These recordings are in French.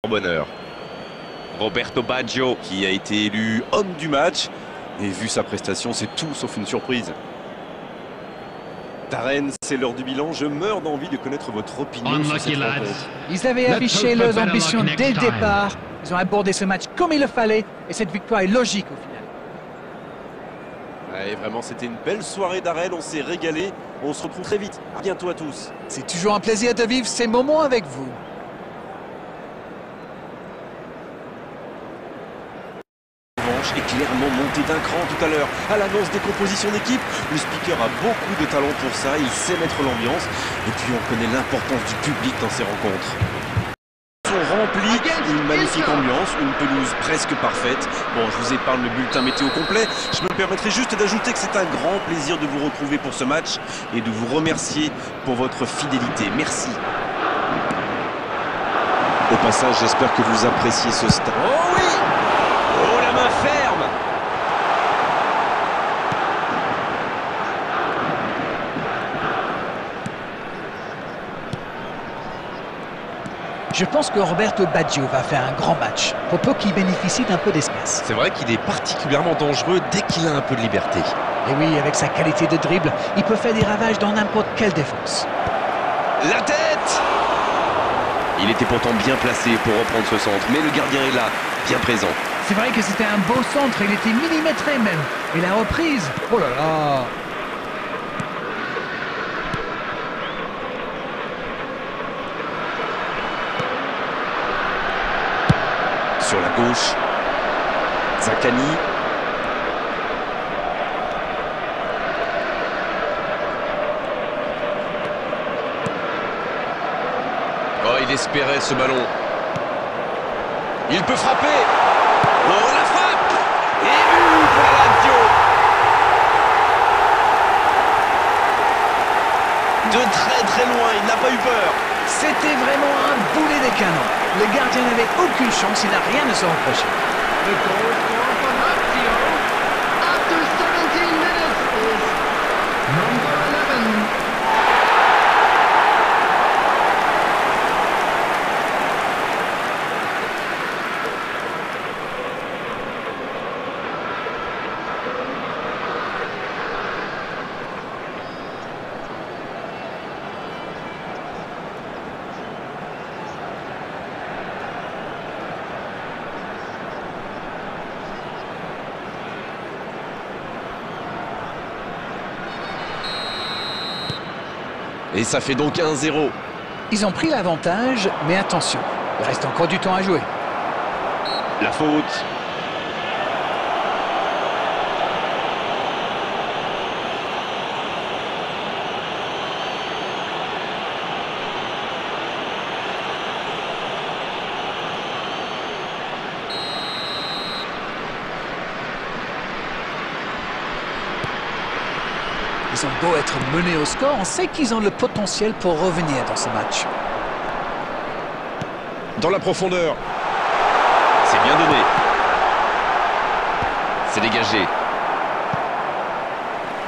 Bonheur. Roberto Baggio qui a été élu homme du match et vu sa prestation c'est tout sauf une surprise. Darren, c'est l'heure du bilan, je meurs d'envie de connaître votre opinion sur cette rencontre. Ils avaient affiché leurs ambitions dès le départ, ils ont abordé ce match comme il le fallait et cette victoire est logique au final. Ouais, vraiment c'était une belle soirée Darren, on s'est régalé, on se retrouve très vite, à bientôt à tous. C'est toujours un plaisir de vivre ces moments avec vous. Est clairement monté d'un cran tout à l'heure à l'annonce des compositions d'équipe. Le speaker a beaucoup de talent pour ça, il sait mettre l'ambiance et puis on connaît l'importance du public dans ces rencontres. Ils sont remplis, une magnifique ambiance, une pelouse presque parfaite. Bon, je vous épargne le bulletin météo complet, je me permettrai juste d'ajouter que c'est un grand plaisir de vous retrouver pour ce match et de vous remercier pour votre fidélité. Merci. Au passage, j'espère que vous appréciez ce stade. Oh oui! Oh la main ferme! Je pense que Roberto Baggio va faire un grand match, pour peu qu'il bénéficie d'un peu d'espace. C'est vrai qu'il est particulièrement dangereux dès qu'il a un peu de liberté. Et oui, avec sa qualité de dribble, il peut faire des ravages dans n'importe quelle défense. La tête! Il était pourtant bien placé pour reprendre ce centre, mais le gardien est là, bien présent. C'est vrai que c'était un beau centre, il était millimétré même. Et la reprise, oh là là! Sur la gauche, Zaccagni. Oh, il espérait ce ballon. Il peut frapper. Oh, la frappe! Et but pour la Lazio. De très loin, il n'a pas eu peur. C'était vraiment un boulet des canons. Le gardien n'avait aucune chance, il n'a rien à se reprocher. The goal scorer for Lazio after 17 minutes is number 11. Et ça fait donc 1-0. Ils ont pris l'avantage, mais attention, il reste encore du temps à jouer. La faute. Ils ont beau être menés au score, on sait qu'ils ont le potentiel pour revenir dans ce match. Dans la profondeur. C'est bien donné. C'est dégagé.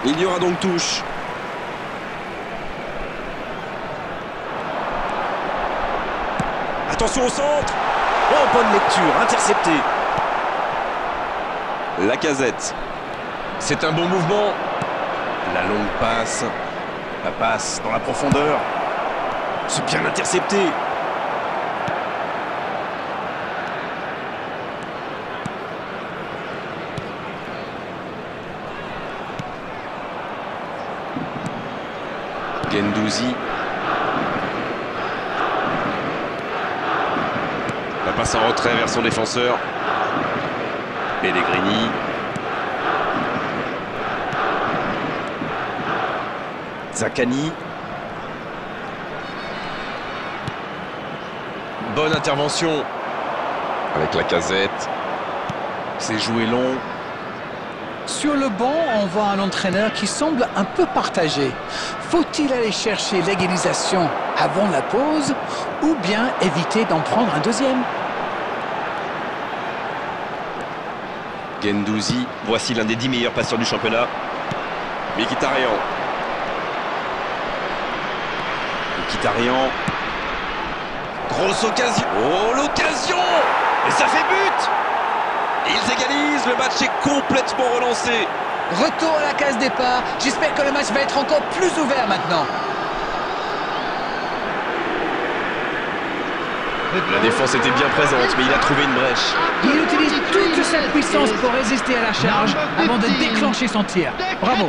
Il y aura donc touche. Attention au centre. Oh, bonne lecture, intercepté. Lacazette. C'est un bon mouvement. La longue passe. La passe dans la profondeur. C'est bien intercepté. Guendouzi. La passe en retrait vers son défenseur. Pellegrini. Zaccagni. Bonne intervention. Avec Lacazette. C'est joué long. Sur le banc, on voit un entraîneur qui semble un peu partagé. Faut-il aller chercher l'égalisation avant la pause ou bien éviter d'en prendre un deuxième? Guendouzi, voici l'un des 10 meilleurs passeurs du championnat. Mkhitaryan. Mkhitaryan. Grosse occasion. Oh, l'occasion! Et ça fait but! Ils égalisent, le match est complètement relancé. Retour à la case départ. J'espère que le match va être encore plus ouvert maintenant. La défense était bien présente, mais il a trouvé une brèche. Il utilise toute sa puissance pour résister à la charge avant de déclencher son tir. Bravo.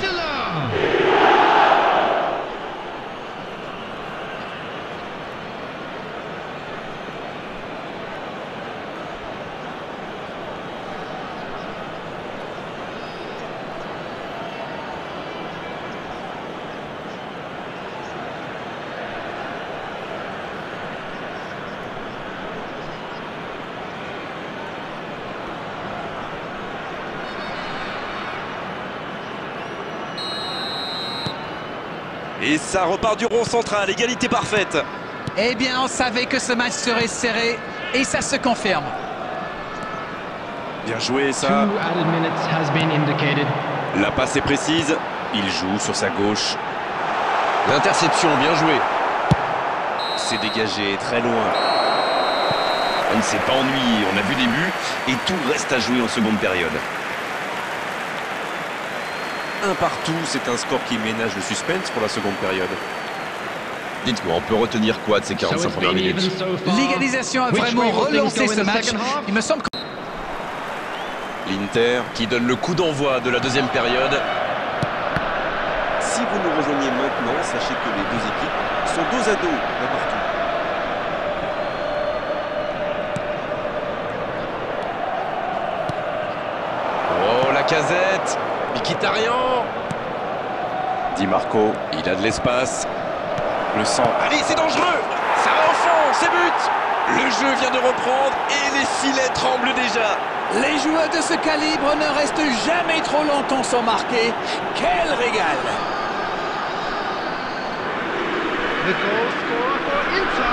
Et ça repart du rond central, égalité parfaite. Eh bien, on savait que ce match serait serré et ça se confirme. Bien joué, ça. 2 added minutes has been indicated. La passe est précise. Il joue sur sa gauche. L'interception, bien joué. C'est dégagé, très loin. On ne s'est pas ennuyé, on a vu des buts et tout reste à jouer en seconde période. Un partout, c'est un score qui ménage le suspense pour la seconde période. Dites-moi, on peut retenir quoi de ces 45 premières minutes? L'égalisation a vraiment relancé ce match. Il me semble que... L'Inter qui donne le coup d'envoi de la deuxième période. Si vous nous rejoignez maintenant, sachez que les deux équipes sont dos à dos, un partout. Oh, la casette! Mkhitaryan! Di Marco, il a de l'espace. Le sang. Allez, c'est dangereux! Ça va au fond, c'est but! Le jeu vient de reprendre et les filets tremblent déjà. Les joueurs de ce calibre ne restent jamais trop longtemps sans marquer. Quel régal! The goal scorer for Inter.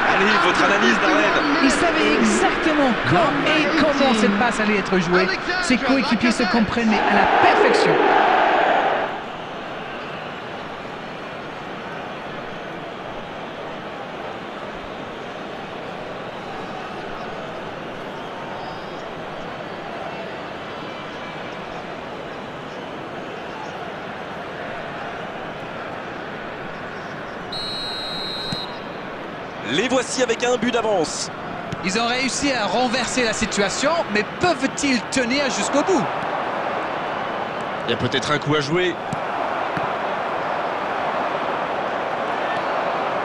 Allez, votre analyse, Darren. Il savait exactement quand et comment cette passe allait être jouée. Ses coéquipiers se comprenaient à la perfection. Les voici avec un but d'avance. Ils ont réussi à renverser la situation, mais peuvent-ils tenir jusqu'au bout? Il y a peut-être un coup à jouer.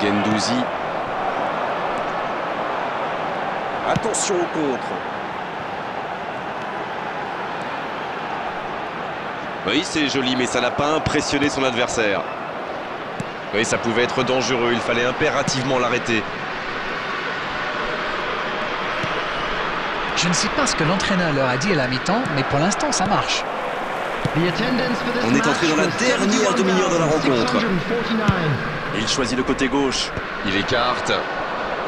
Guendouzi. Attention au contre. Oui, c'est joli, mais ça n'a pas impressionné son adversaire. Oui, ça pouvait être dangereux, il fallait impérativement l'arrêter. Je ne sais pas ce que l'entraîneur leur a dit à la mi-temps, mais pour l'instant, ça marche. On est entré dans la dernière demi-heure de la rencontre. Il choisit le côté gauche. Il écarte.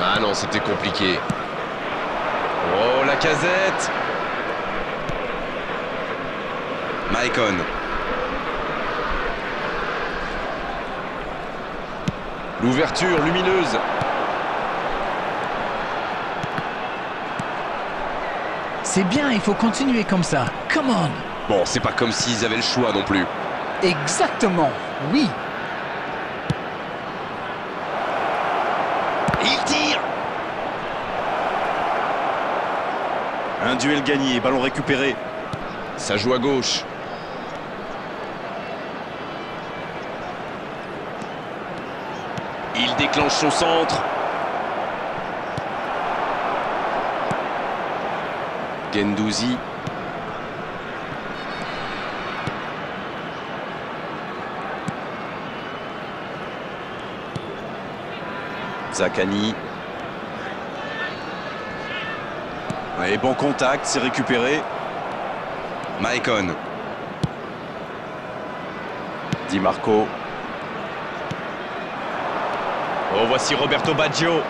Ah non, c'était compliqué. Oh, la casette. Maicon. L'ouverture lumineuse. C'est bien, il faut continuer comme ça. Come on! Bon, c'est pas comme s'ils avaient le choix non plus. Exactement, oui. Il tire. Un duel gagné, ballon récupéré. Ça joue à gauche. Il déclenche son centre. Guendouzi. Zaccagni. Et bon contact, c'est récupéré. Maicon. Di Marco. Oh, voici Roberto Baggio.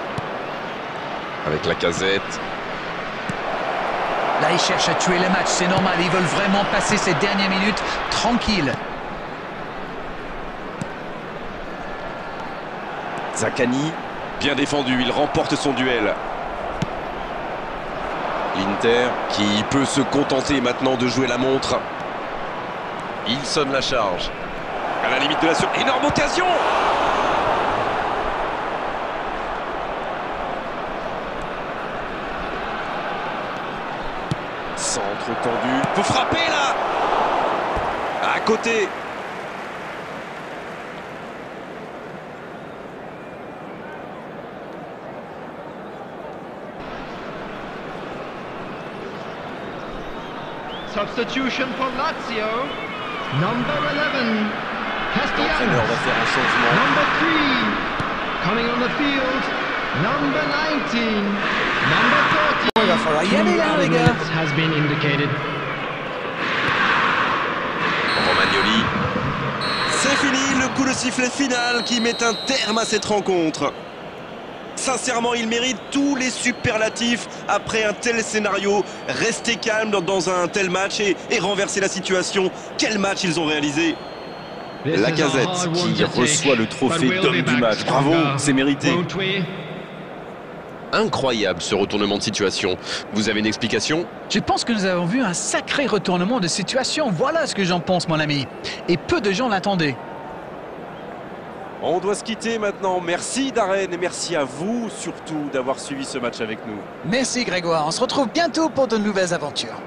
Avec la casette. Là, ils cherchent à tuer le match, c'est normal. Ils veulent vraiment passer ces dernières minutes tranquilles. Zaccagni. Bien défendu, il remporte son duel. L'Inter qui peut se contenter maintenant de jouer la montre. Il sonne la charge. À la limite de la énorme occasion. Centre tendu. Faut frapper là. À côté. Substitution for Lazio. Number 11, L'entraîneur Castellanos. va faire un changement. Number 3, coming on the field. Number 19, number 30. Il va falloir y aller là, les gars. Has been indicated. Romagnoli. C'est fini, le coup de sifflet final qui met un terme à cette rencontre. Sincèrement, il mérite tous les superlatifs après un tel scénario. Rester calme dans un tel match et renverser la situation. Quel match ils ont réalisé. Lacazette qui reçoit le trophée d'homme du match. Bravo, c'est mérité. Incroyable ce retournement de situation. Vous avez une explication? Je pense que nous avons vu un sacré retournement de situation. Voilà ce que j'en pense, mon ami. Et peu de gens l'attendaient. On doit se quitter maintenant. Merci Darren et merci à vous surtout d'avoir suivi ce match avec nous. Merci Grégoire. On se retrouve bientôt pour de nouvelles aventures.